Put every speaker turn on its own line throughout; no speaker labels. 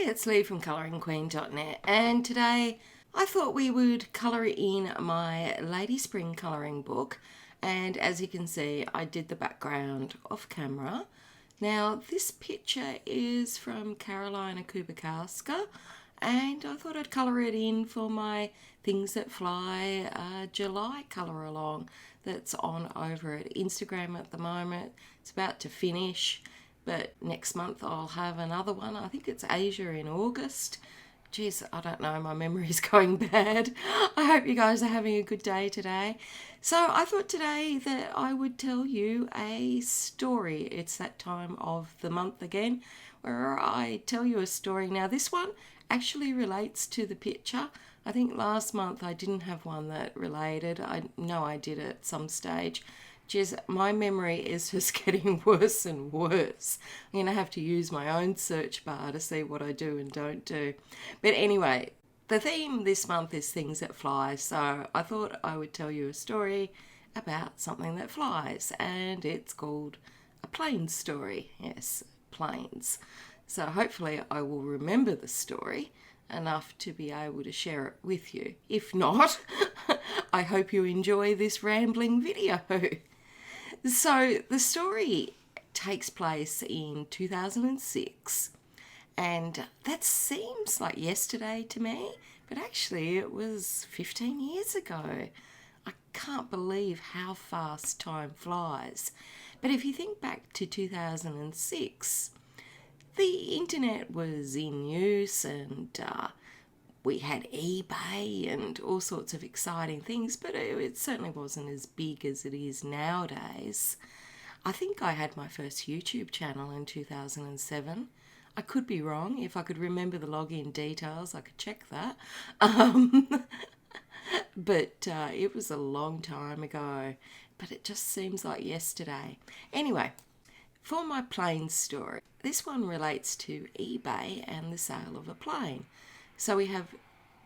Hey, it's Lee from colouringqueen.net, and today I thought we would colour in my Lady Spring colouring book, and as you can see I did the background off camera. Now this picture is from Karolina Kubikowska, and I thought I'd colour it in for my Things That Fly July colour along that's on over at Instagram at the moment. It's about to finish, but next month I'll have another one. I think it's Asia in August. Geez, I don't know, my memory's going bad. I hope you guys are having a good day today. So I thought today that I would tell you a story. It's that time of the month again where I tell you a story. Now this one actually relates to the picture. I think last month I didn't have one that related. I know I did at some stage. Geez, my memory is just getting worse and worse. I'm going to have to use my own search bar to see what I do and don't do. But anyway, the theme this month is things that fly, so I thought I would tell you a story about something that flies, and it's called a plane story. Yes, planes. So hopefully I will remember the story enough to be able to share it with you. If not, I hope you enjoy this rambling video. So the story takes place in 2006, and that seems like yesterday to me, but actually it was 15 years ago. I can't believe how fast time flies. But if you think back to 2006, the internet was in use, and we had eBay and all sorts of exciting things, but it certainly wasn't as big as it is nowadays. I think I had my first YouTube channel in 2007. I could be wrong. If I could remember the login details, I could check that. But it was a long time ago, but it just seems like yesterday. Anyway, for my plane story, this one relates to eBay and the sale of a plane. So we have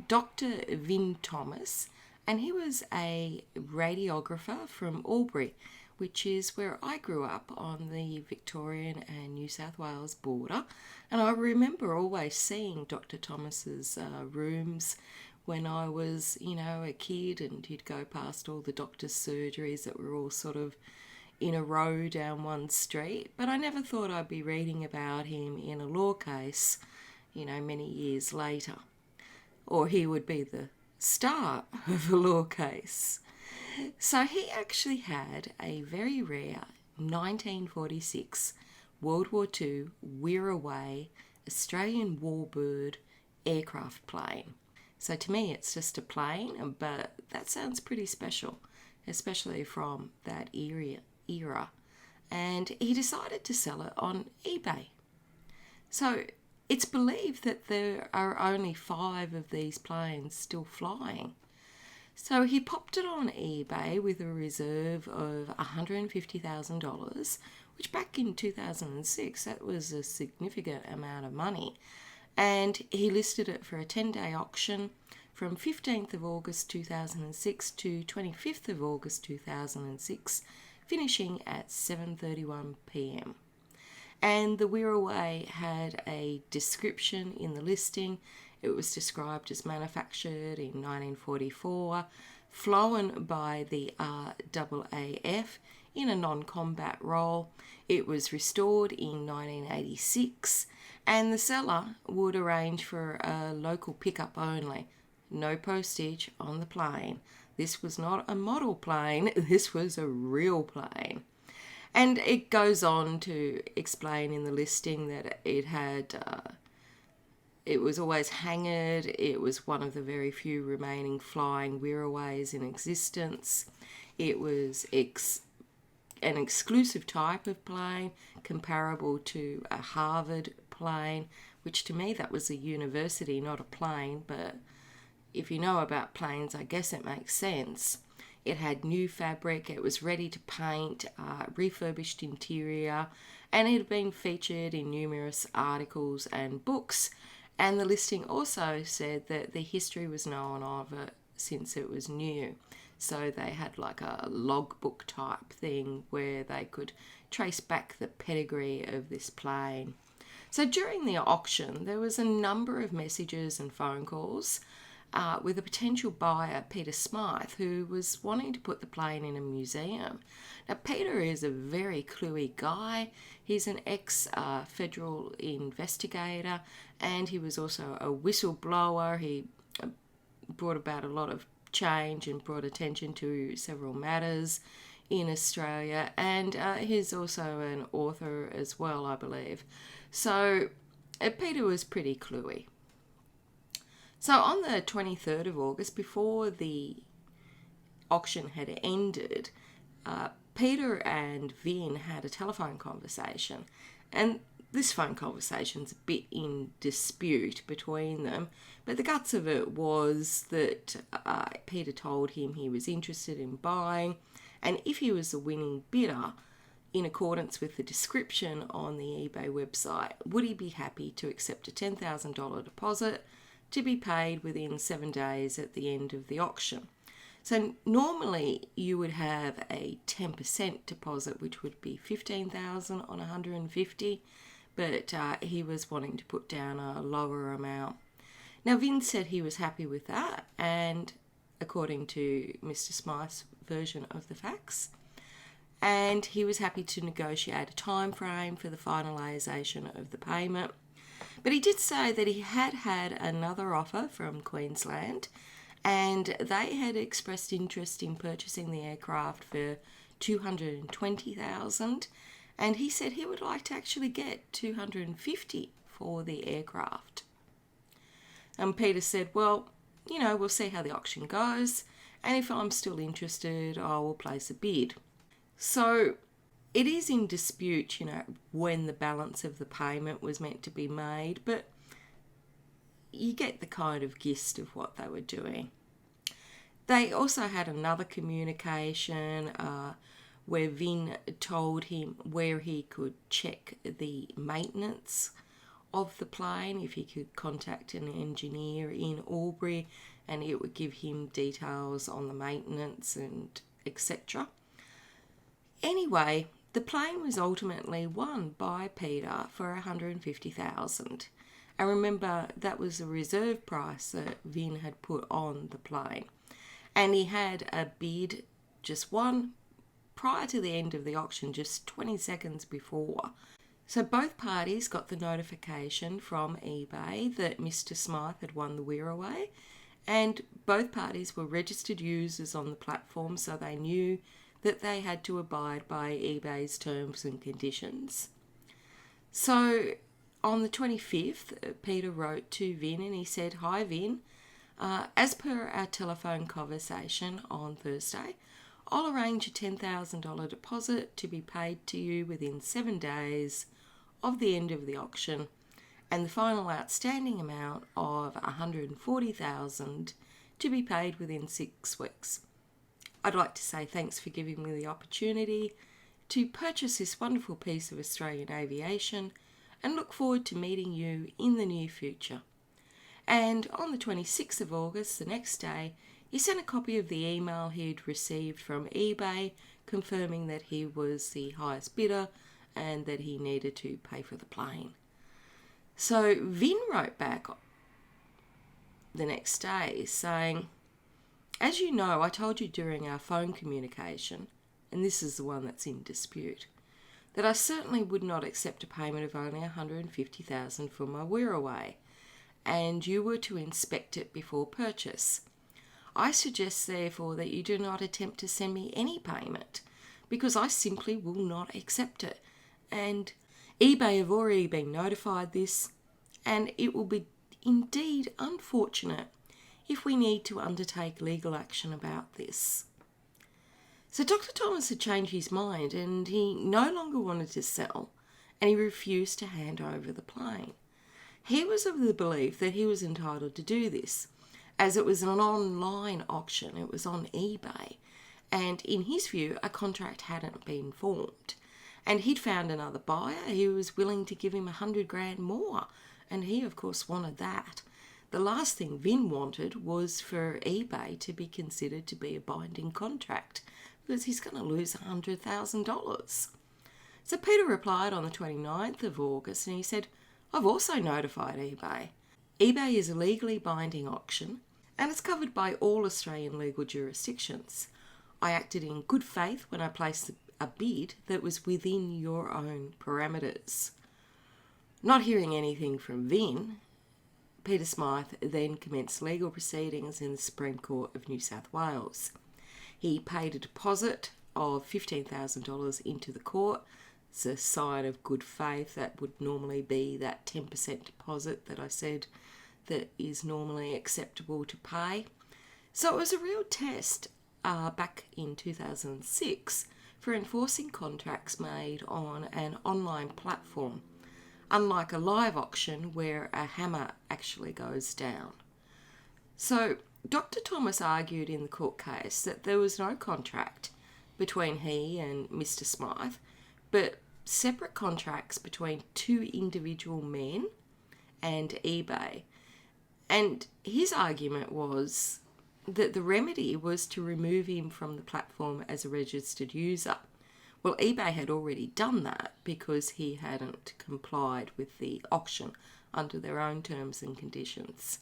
Dr. Vin Thomas, and he was a radiographer from Albury, which is where I grew up on the Victorian and New South Wales border. And I remember always seeing Dr. Thomas's rooms when I was, a kid, and he'd go past all the doctor's surgeries that were all sort of in a row down one street. But I never thought I'd be reading about him in a law case, many years later. Or he would be the star of a law case. So he actually had a very rare 1946 World War II Wirraway Australian warbird aircraft plane. So to me it's just a plane, but that sounds pretty special, especially from that era. And he decided to sell it on eBay. So it's believed that there are only 5 of these planes still flying. So he popped it on eBay with a reserve of $150,000, which back in 2006, that was a significant amount of money. And he listed it for a 10-day auction from 15th of August 2006 to 25th of August 2006, finishing at 7:31 p.m. And the Wirraway had a description in the listing. It was described as manufactured in 1944, flown by the RAAF in a non-combat role. It was restored in 1986, and the seller would arrange for a local pickup only. No postage on the plane. This was not a model plane, this was a real plane. And it goes on to explain in the listing that it was always hangared. It was one of the very few remaining flying Wirraways in existence. It was an exclusive type of plane, comparable to a Harvard plane, which to me that was a university, not a plane, but if you know about planes, I guess it makes sense. It had new fabric, it was ready to paint, refurbished interior, and it had been featured in numerous articles and books. And the listing also said that the history was known of it since it was new. So they had like a logbook type thing where they could trace back the pedigree of this plane. So during the auction, there was a number of messages and phone calls with a potential buyer, Peter Smythe, who was wanting to put the plane in a museum. Now, Peter is a very cluey guy. He's an ex-federal investigator, and he was also a whistleblower. He brought about a lot of change and brought attention to several matters in Australia, and he's also an author as well, I believe. So Peter was pretty cluey. So on the 23rd of August, before the auction had ended, Peter and Vin had a telephone conversation, and this phone conversation's a bit in dispute between them, but the guts of it was that Peter told him he was interested in buying, and if he was the winning bidder, in accordance with the description on the eBay website, would he be happy to accept a $10,000 deposit to be paid within 7 days at the end of the auction. So normally you would have a 10% deposit, which would be $15,000 on 150, but he was wanting to put down a lower amount. Now Vin said he was happy with that, and according to Mr. Smythe's version of the facts, and he was happy to negotiate a time frame for the finalisation of the payment. But he did say that he had had another offer from Queensland, and they had expressed interest in purchasing the aircraft for $220,000, and he said he would like to actually get $250,000 for the aircraft. And Peter said, well, we'll see how the auction goes, and if I'm still interested, I will place a bid. So it is in dispute, when the balance of the payment was meant to be made, but you get the kind of gist of what they were doing. They also had another communication where Vin told him where he could check the maintenance of the plane, if he could contact an engineer in Albury, and it would give him details on the maintenance and etc. Anyway, the plane was ultimately won by Peter for $150,000. And remember, that was the reserve price that Vin had put on the plane. And he had a bid, just one, prior to the end of the auction, just 20 seconds before. So both parties got the notification from eBay that Mr. Smythe had won the Wirraway, and both parties were registered users on the platform, so they knew that they had to abide by eBay's terms and conditions. So on the 25th, Peter wrote to Vin and he said, "Hi Vin, as per our telephone conversation on Thursday, I'll arrange a $10,000 deposit to be paid to you within 7 days of the end of the auction, and the final outstanding amount of $140,000 to be paid within 6 weeks. I'd like to say thanks for giving me the opportunity to purchase this wonderful piece of Australian aviation and look forward to meeting you in the near future." And on the 26th of August, the next day, he sent a copy of the email he'd received from eBay confirming that he was the highest bidder and that he needed to pay for the plane. So Vin wrote back the next day saying, "As you know, I told you during our phone communication, and this is the one that's in dispute, that I certainly would not accept a payment of only $150,000 for my Wirraway, and you were to inspect it before purchase. I suggest, therefore, that you do not attempt to send me any payment, because I simply will not accept it. And eBay have already been notified this, and it will be indeed unfortunate if we need to undertake legal action about this." So Dr. Thomas had changed his mind, and he no longer wanted to sell, and he refused to hand over the plane. He was of the belief that he was entitled to do this, as it was an online auction, it was on eBay, and in his view, a contract hadn't been formed. And he'd found another buyer who was willing to give him $100,000 more, and he, of course, wanted that. The last thing Vin wanted was for eBay to be considered to be a binding contract, because he's going to lose $100,000. So Peter replied on the 29th of August, and he said, I've also notified eBay. eBay is a legally binding auction and it's covered by all Australian legal jurisdictions. I acted in good faith when I placed a bid that was within your own parameters. Not hearing anything from Vin, Peter Smythe then commenced legal proceedings in the Supreme Court of New South Wales. He paid a deposit of $15,000 into the court. It's a sign of good faith. That would normally be that 10% deposit that I said that is normally acceptable to pay. So it was a real test back in 2006 for enforcing contracts made on an online platform, unlike a live auction where a hammer actually goes down. So Dr. Thomas argued in the court case that there was no contract between he and Mr. Smythe, but separate contracts between two individual men and eBay. And his argument was that the remedy was to remove him from the platform as a registered user. Well, eBay had already done that because he hadn't complied with the auction under their own terms and conditions.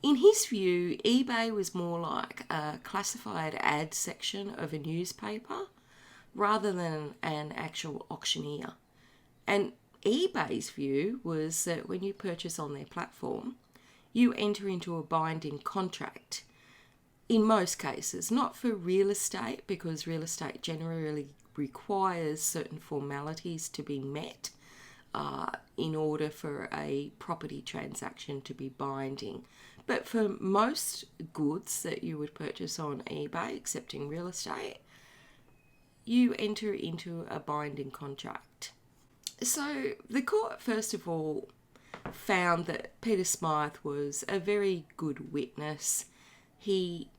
In his view, eBay was more like a classified ad section of a newspaper rather than an actual auctioneer. And eBay's view was that when you purchase on their platform, you enter into a binding contract. In most cases, not for real estate, because real estate generally requires certain formalities to be met in order for a property transaction to be binding. But for most goods that you would purchase on eBay, excepting real estate, you enter into a binding contract. So the court, first of all, found that Peter Smythe was a very good witness. They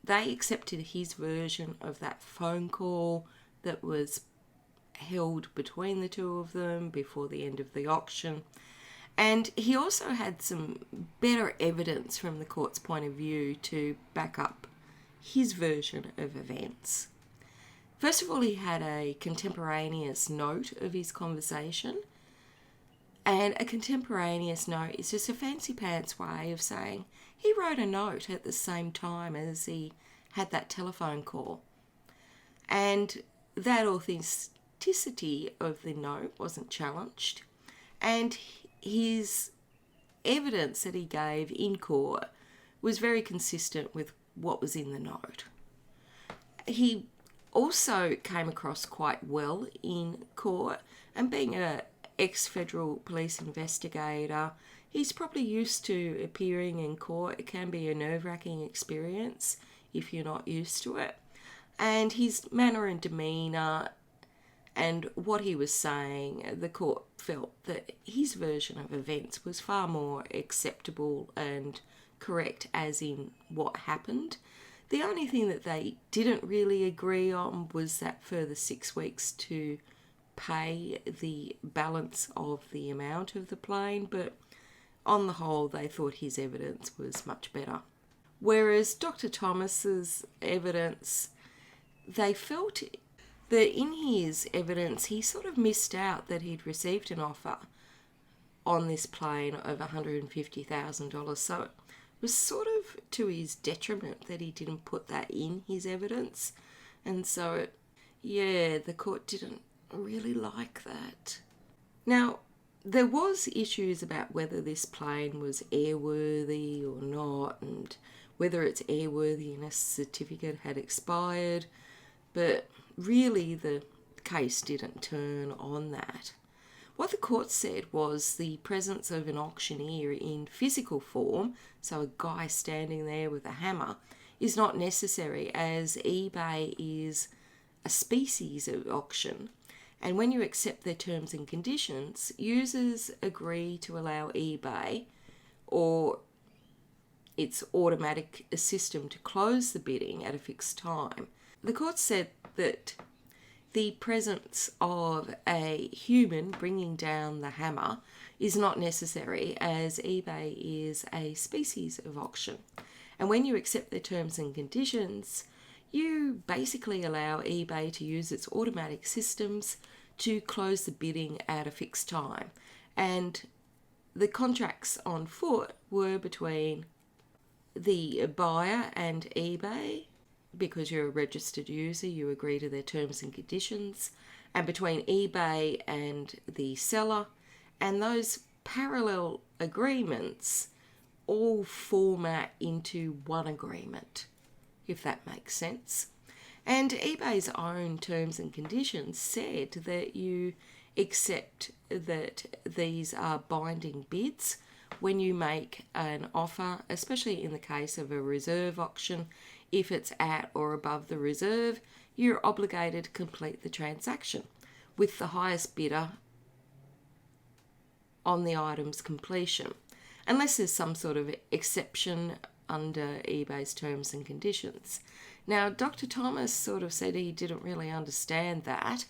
accepted his version of that phone call that was held between the two of them before the end of the auction. And he also had some better evidence from the court's point of view to back up his version of events. First of all, he had a contemporaneous note of his conversation. And a contemporaneous note is just a fancy pants way of saying he wrote a note at the same time as he had that telephone call. And that authenticity of the note wasn't challenged. And his evidence that he gave in court was very consistent with what was in the note. He also came across quite well in court, and being an ex-federal police investigator, he's probably used to appearing in court. It can be a nerve-wracking experience if you're not used to it. And his manner and demeanour and what he was saying, the court felt that his version of events was far more acceptable and correct as in what happened. The only thing that they didn't really agree on was that further 6 weeks to pay the balance of the amount of the plane, but on the whole they thought his evidence was much better. Whereas Dr. Thomas's evidence, they felt that in his evidence he sort of missed out that he'd received an offer on this plane of $150,000. So it was sort of to his detriment that he didn't put that in his evidence. And so, the court didn't really like that. Now, there was issues about whether this plane was airworthy or not, and whether its airworthiness certificate had expired, but really the case didn't turn on that. What the court said was the presence of an auctioneer in physical form, so a guy standing there with a hammer, is not necessary, as eBay is a species of auction. And when you accept their terms and conditions, users agree to allow eBay or its automatic system to close the bidding at a fixed time. The court said that the presence of a human bringing down the hammer is not necessary, as eBay is a species of auction. And when you accept their terms and conditions, you basically allow eBay to use its automatic systems to close the bidding at a fixed time. And the contracts on foot were between the buyer and eBay, because you're a registered user, you agree to their terms and conditions, and between eBay and the seller, and those parallel agreements all format into one agreement, if that makes sense. And eBay's own terms and conditions said that you accept that these are binding bids when you make an offer, especially in the case of a reserve auction. If it's at or above the reserve, you're obligated to complete the transaction with the highest bidder on the item's completion, unless there's some sort of exception under eBay's terms and conditions. Now, Dr. Thomas sort of said he didn't really understand that,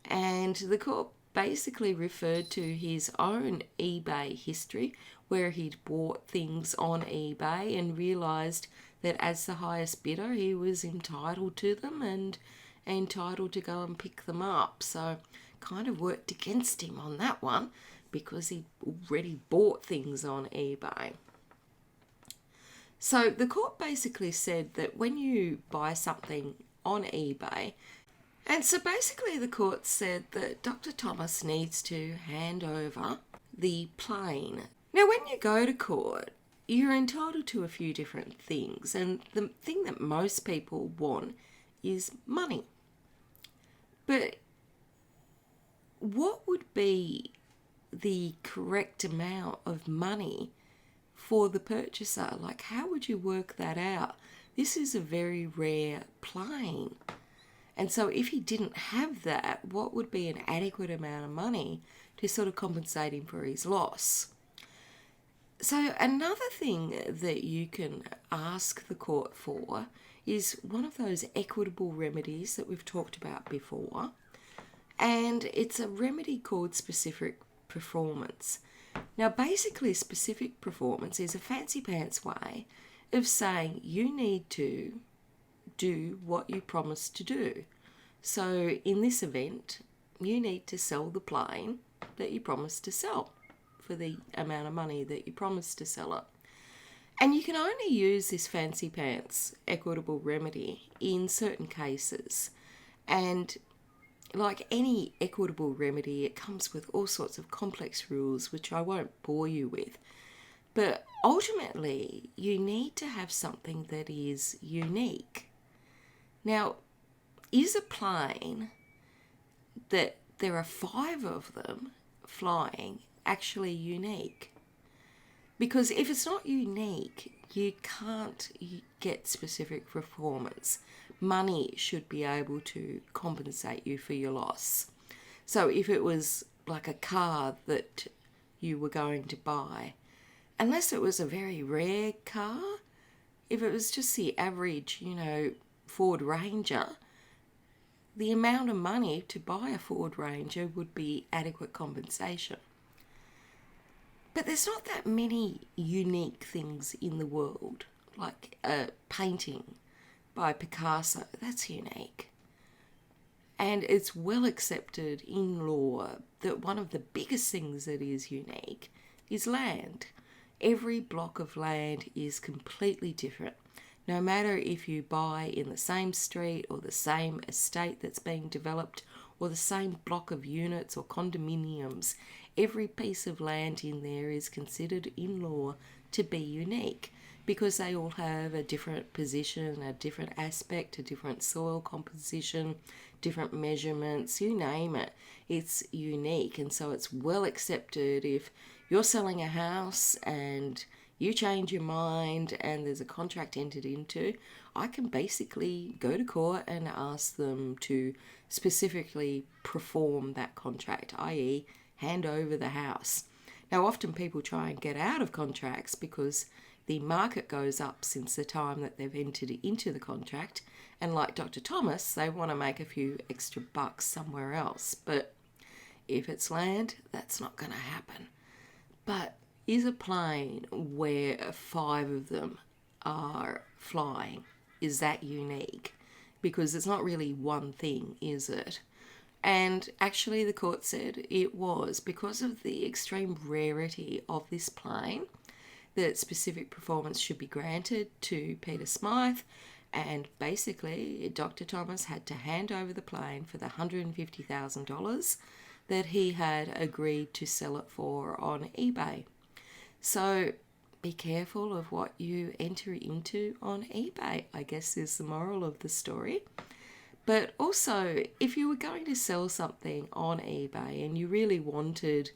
and the court basically referred to his own eBay history, where he'd bought things on eBay and realised that as the highest bidder he was entitled to them and entitled to go and pick them up. So kind of worked against him on that one, because he already bought things on eBay. So the court basically said that when you buy something on eBay, and so basically the court said that Dr. Thomas needs to hand over the plane. Now, when you go to court, you're entitled to a few different things, and the thing that most people want is money. But what would be the correct amount of money for the purchaser? Like, how would you work that out? This is a very rare plane. And so if he didn't have that, what would be an adequate amount of money to sort of compensate him for his loss? So another thing that you can ask the court for is one of those equitable remedies that we've talked about before. And it's a remedy called specific performance. Now, basically, specific performance is a fancy pants way of saying you need to do what you promised to do. So in this event, you need to sell the plane that you promised to sell for the amount of money that you promised to sell it. And you can only use this fancy pants equitable remedy in certain cases. And like any equitable remedy, it comes with all sorts of complex rules, which I won't bore you with. But ultimately, you need to have something that is unique. Now, is a plane that there are 5 of them flying actually unique? Because if it's not unique, you can't get specific performance. Money should be able to compensate you for your loss. So if it was like a car that you were going to buy, unless it was a very rare car, if it was just the average, Ford Ranger, the amount of money to buy a Ford Ranger would be adequate compensation. But there's not that many unique things in the world, like a painting by Picasso. That's unique. And it's well accepted in law that one of the biggest things that is unique is land. Every block of land is completely different. No matter if you buy in the same street or the same estate that's being developed or the same block of units or condominiums, every piece of land in there is considered in law to be unique because they all have a different position, a different aspect, a different soil composition, different measurements, you name it. It's unique, and so it's well accepted if you're selling a house and you change your mind and there's a contract entered into, I can basically go to court and ask them to specifically perform that contract, i.e. hand over the house. Now, often people try and get out of contracts because the market goes up since the time that they've entered into the contract, and like Dr. Thomas, they want to make a few extra bucks somewhere else. But if it's land, that's not going to happen. But is a plane where 5 of them are flying, is that unique? Because it's not really one thing, is it? And actually the court said it was because of the extreme rarity of this plane that specific performance should be granted to Peter Smythe, and basically Dr. Thomas had to hand over the plane for the $150,000 that he had agreed to sell it for on eBay. So be careful of what you enter into on eBay, I guess is the moral of the story. But also, if you were going to sell something on eBay and you really wanted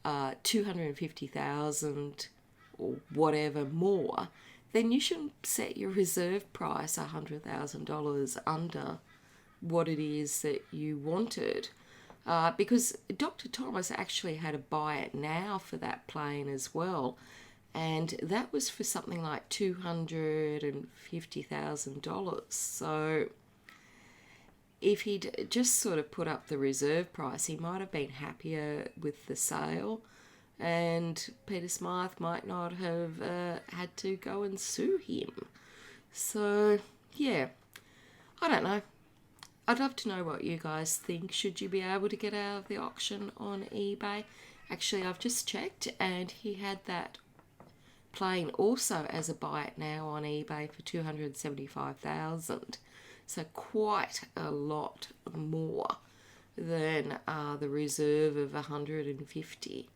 $250,000 or whatever more, then you shouldn't set your reserve price $100,000 under what it is that you wanted. Because Dr. Thomas actually had a buy it now for that plane as well. And that was for something like $250,000. So if he'd just sort of put up the reserve price, he might have been happier with the sale, and Peter Smythe might not have had to go and sue him. So, yeah, I don't know. I'd love to know what you guys think. Should you be able to get out of the auction on eBay? Actually, I've just checked, and he had that plane also as a buy it now on eBay for $275,000. So quite a lot more than the reserve of $150,000.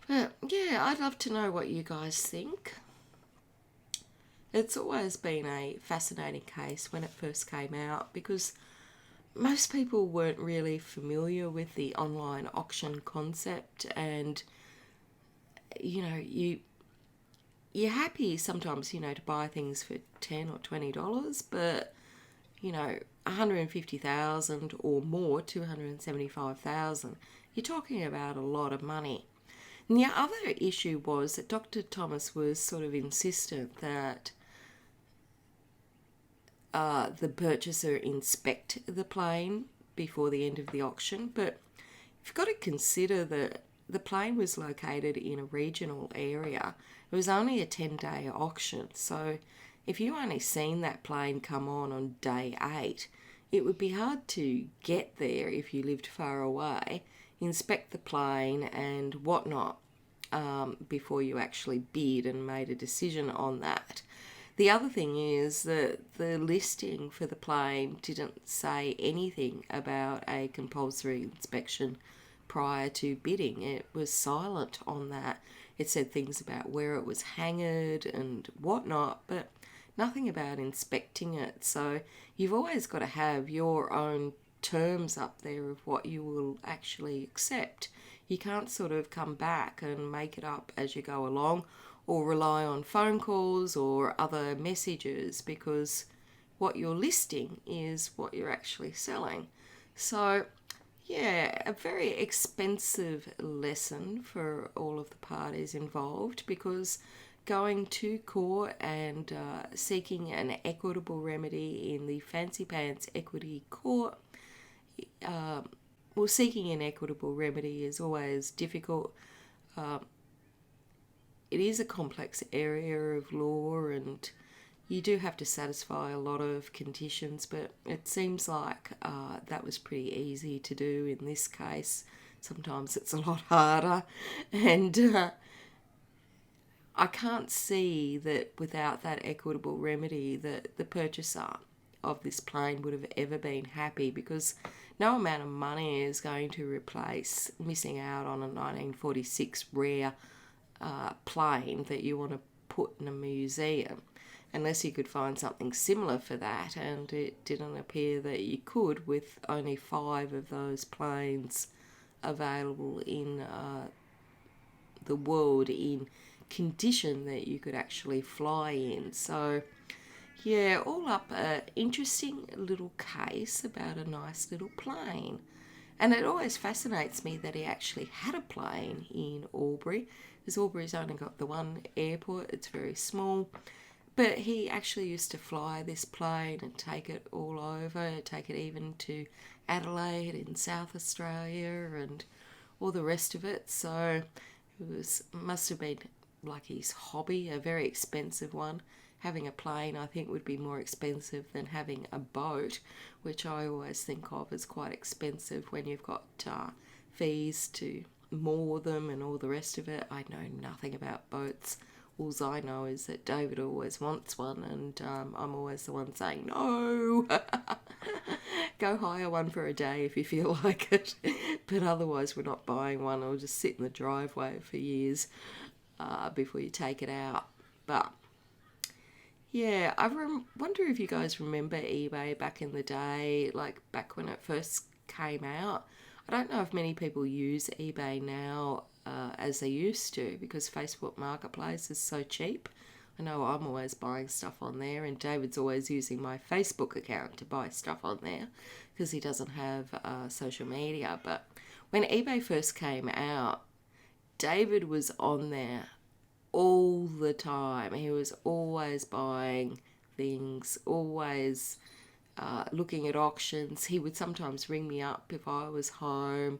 But yeah, I'd love to know what you guys think. It's always been a fascinating case when it first came out, because most people weren't really familiar with the online auction concept, and you're happy sometimes, to buy things for $10 or $20, but $150,000 or more, $275,000, you're talking about a lot of money. And the other issue was that Dr. Thomas was sort of insistent that the purchaser inspect the plane before the end of the auction. But you've got to consider that the plane was located in a regional area. It was only a 10-day auction, so if you only seen that plane come on day 8, it would be hard to get there if you lived far away, inspect the plane and whatnot before you actually bid and made a decision on that. The other thing is that the listing for the plane didn't say anything about a compulsory inspection prior to bidding. It was silent on that. It said things about where it was hangared and whatnot, but nothing about inspecting it. So you've always got to have your own terms up there of what you will actually accept. You can't sort of come back and make it up as you go along, or rely on phone calls or other messages, because what you're listing is what you're actually selling. So yeah, a very expensive lesson for all of the parties involved, because going to court and seeking an equitable remedy in the Fancy Pants Equity Court, seeking an equitable remedy is always difficult. It is a complex area of law, and you do have to satisfy a lot of conditions, but it seems like that was pretty easy to do in this case. Sometimes it's a lot harder, and I can't see that without that equitable remedy that the purchaser of this plane would have ever been happy, because no amount of money is going to replace missing out on a 1946 rare plane that you want to put in a museum, unless you could find something similar for that, and it didn't appear that you could, with only 5 of those planes available in the world in condition that you could actually fly in. So yeah, all up an interesting little case about a nice little plane. And it always fascinates me that he actually had a plane in Albury, because Albury's only got the one airport. It's very small. But he actually used to fly this plane and take it all over, take it even to Adelaide in South Australia and all the rest of it. So it must have been like his hobby, a very expensive one. having a plane I think would be more expensive than having a boat, which I always think of as quite expensive when you've got fees to moor them and all the rest of it. I know nothing about boats. All I know is that David always wants one, and I'm always the one saying, no, go hire one for a day if you feel like it. But otherwise we're not buying one. It'll just sit in the driveway for years before you take it out. But yeah, I wonder if you guys remember eBay back in the day, like back when it first came out. I don't know if many people use eBay now as they used to, because Facebook Marketplace is so cheap. I know I'm always buying stuff on there, and David's always using my Facebook account to buy stuff on there because he doesn't have social media. But when eBay first came out, David was on there all the time. He was always buying things, always looking at auctions. He would sometimes ring me up if I was home,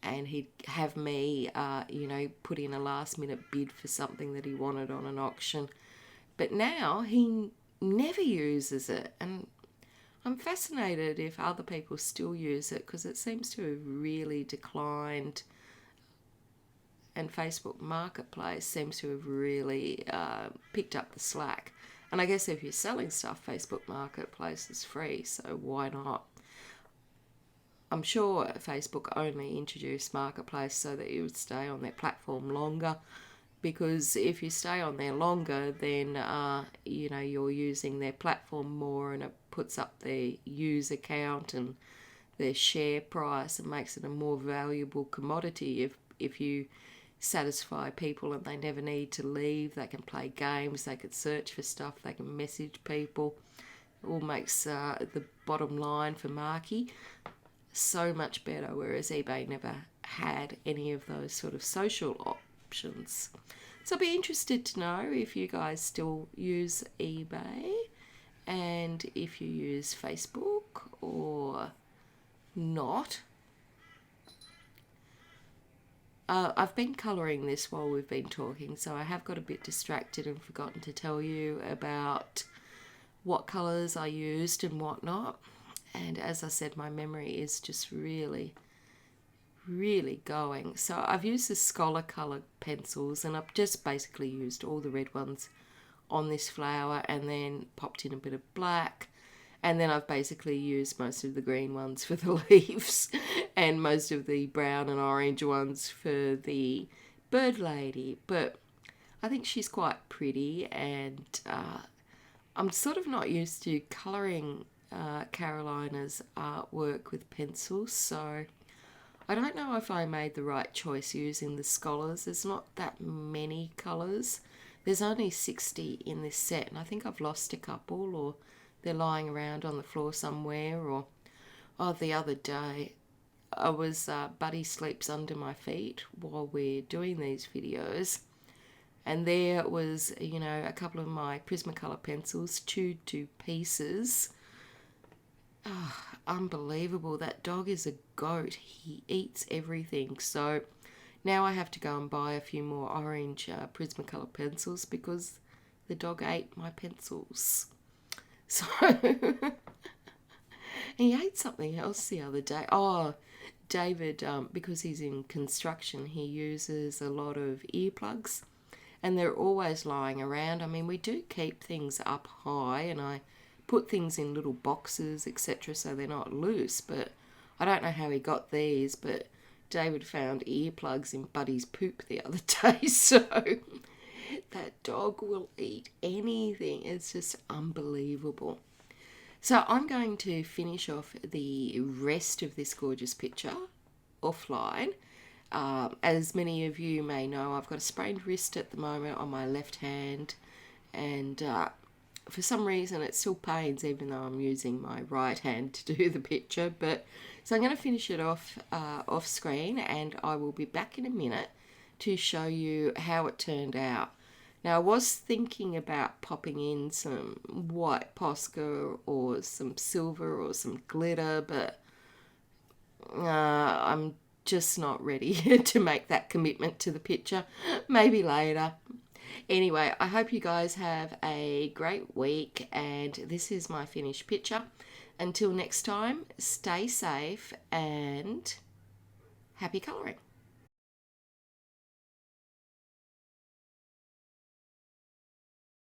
and he'd have me, put in a last minute bid for something that he wanted on an auction. But now he never uses it, and I'm fascinated if other people still use it, because it seems to have really declined, and Facebook Marketplace seems to have really picked up the slack. And I guess if you're selling stuff, Facebook Marketplace is free, so why not? I'm sure Facebook only introduced Marketplace so that you would stay on their platform longer, because if you stay on there longer, then you're using their platform more, and it puts up their user count and their share price and makes it a more valuable commodity. If you satisfy people and they never need to leave, they can play games, they can search for stuff, they can message people. It all makes the bottom line for Marky so much better, whereas eBay never had any of those sort of social options. So I'd be interested to know if you guys still use eBay and if you use Facebook or not. I've been colouring this while we've been talking, so I have got a bit distracted and forgotten to tell you about what colours I used and whatnot. And as I said, my memory is just really, really going. So I've used the Scholar colour pencils, and I've just basically used all the red ones on this flower and then popped in a bit of black. And then I've basically used most of the green ones for the leaves and most of the brown and orange ones for the bird lady. But I think she's quite pretty, and I'm sort of not used to colouring Karolina's artwork with pencils, so I don't know if I made the right choice using the Scholars. There's not that many colours. There's only 60 in this set, and I think I've lost a couple, or they're lying around on the floor somewhere. Or the other day I was Buddy sleeps under my feet while we're doing these videos, and there was a couple of my Prismacolor pencils chewed to pieces. Oh, unbelievable. That dog is a goat. He eats everything. So now I have to go and buy a few more orange Prismacolor pencils because the dog ate my pencils. So he ate something else the other day. Oh, David, because he's in construction, he uses a lot of earplugs, and they're always lying around. I mean, we do keep things up high, and I put things in little boxes, etc., so they're not loose. But I don't know how he got these, but David found earplugs in Buddy's poop the other day. So that dog will eat anything. It's just unbelievable. So I'm going to finish off the rest of this gorgeous picture offline. As many of you may know, I've got a sprained wrist at the moment on my left hand, and for some reason it still pains even though I'm using my right hand to do the picture. But so I'm going to finish it off off screen, and I will be back in a minute to show you how it turned out. Now I was thinking about popping in some white Posca or some silver or some glitter, but I'm just not ready to make that commitment to the picture. Maybe later. Anyway, I hope you guys have a great week, and this is my finished picture. Until next time, stay safe and happy colouring.